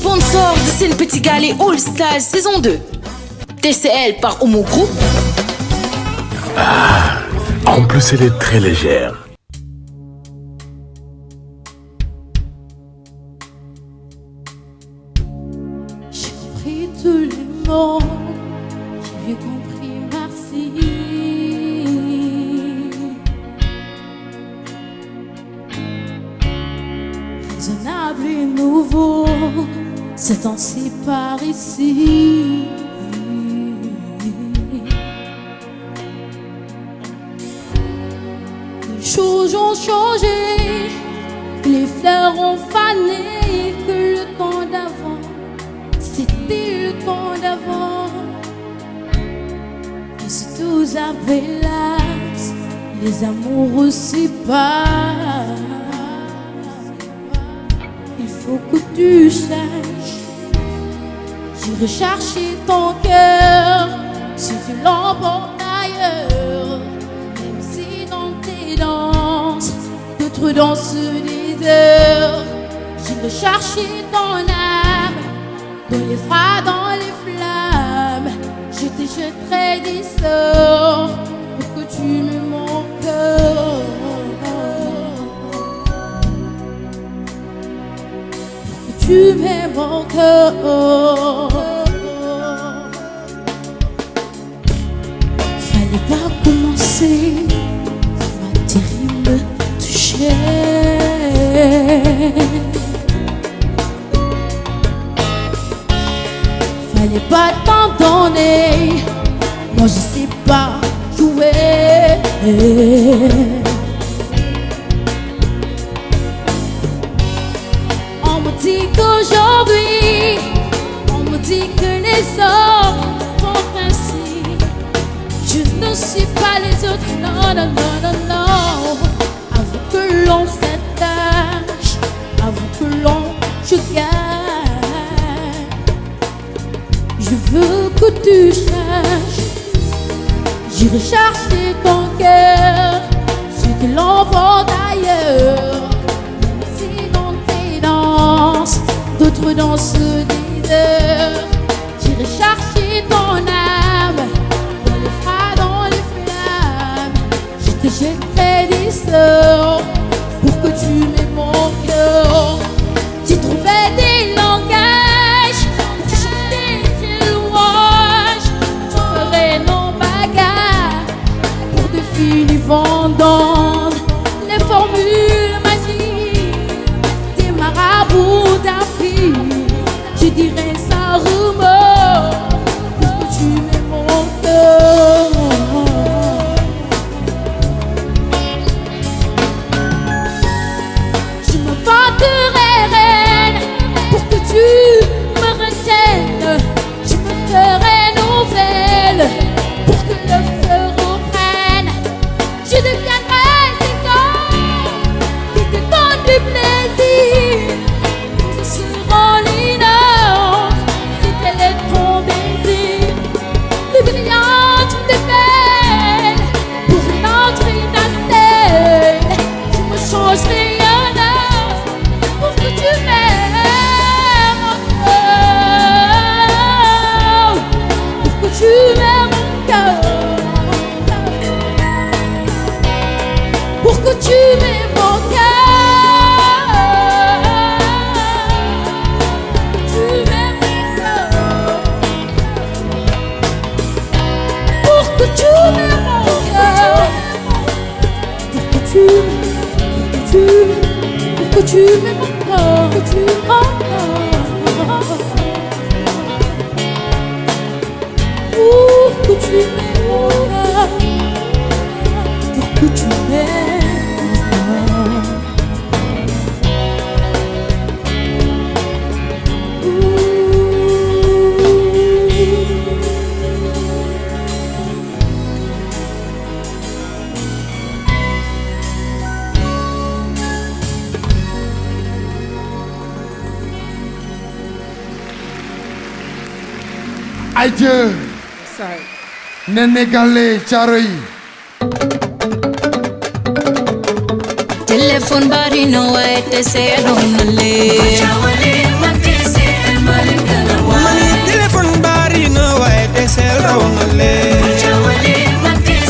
sponsor de Sen Petit Galet All Stars saison 2. TCL par Homo Group. Ah, en plus elle est très légère. J'ai compris tous les mots, j'ai compris, merci. Raisonnable et nouveau, c'est ainsi par ici. Les choses ont changé, les fleurs ont fané, que le temps d'avant, c'était le temps d'avant. Et si tout avait l'âge, les amours aussi passent. Il faut que tu saches, j'irai chercher ton cœur si tu l'emportes ailleurs. Même si dans tes danses, d'autres dansent des heures. J'irai chercher ton âme, dans les froids, dans les flammes. Je te jetterai des sorts pour que tu m'aimes mon cœur. Tu m'aimes encore. Fallait pas commencer, ma terrible toucher. Fallait pas t'abandonner, moi je sais pas jouer. On me dit qu'aujourd'hui, on me dit que les hommes font ainsi. Je ne suis pas les autres, non, non, non, non, non. Avant que l'on s'attache, avant que l'on se gagne, je veux que tu cherches. J'irai chercher ton cœur, si tu l'envoies ailleurs. D'autres dansent des heures. J'irai chercher ton âme, dans les froids, dans les flammes. Je te jetterai des sorts pour que tu m'aimes mon cœur. J'ai trouvé des langages pour chanter tes louanges. Je ferai nos bagarres pour de fines vendanges. Les formules magiques des marabouts d'Afrique, je dirais sans remords pour que tu m'aimes mon cœur. Je me vanterai reine pour que tu me retiennes. Je me ferai nouvelle pour que le feu reprenne. Je deviendrai des hommes qui te donnent du plaisir. Ce seront les nôtres si tel est ton désir. Plus brillante, plus belle pour notre étincelle. Je me changerai en or pour que tu m'aimes encore, pour que tu m'aimes encore, pour que tu m'aimes encore. Que tu m'aimes encore, que tu m'aimes encore, pour que tu m'aimes encore, pour que tu m'aimes encore. Adieu, Néné Galet Thiaroye. Téléphone bari no way te se adonale. Sénégalais.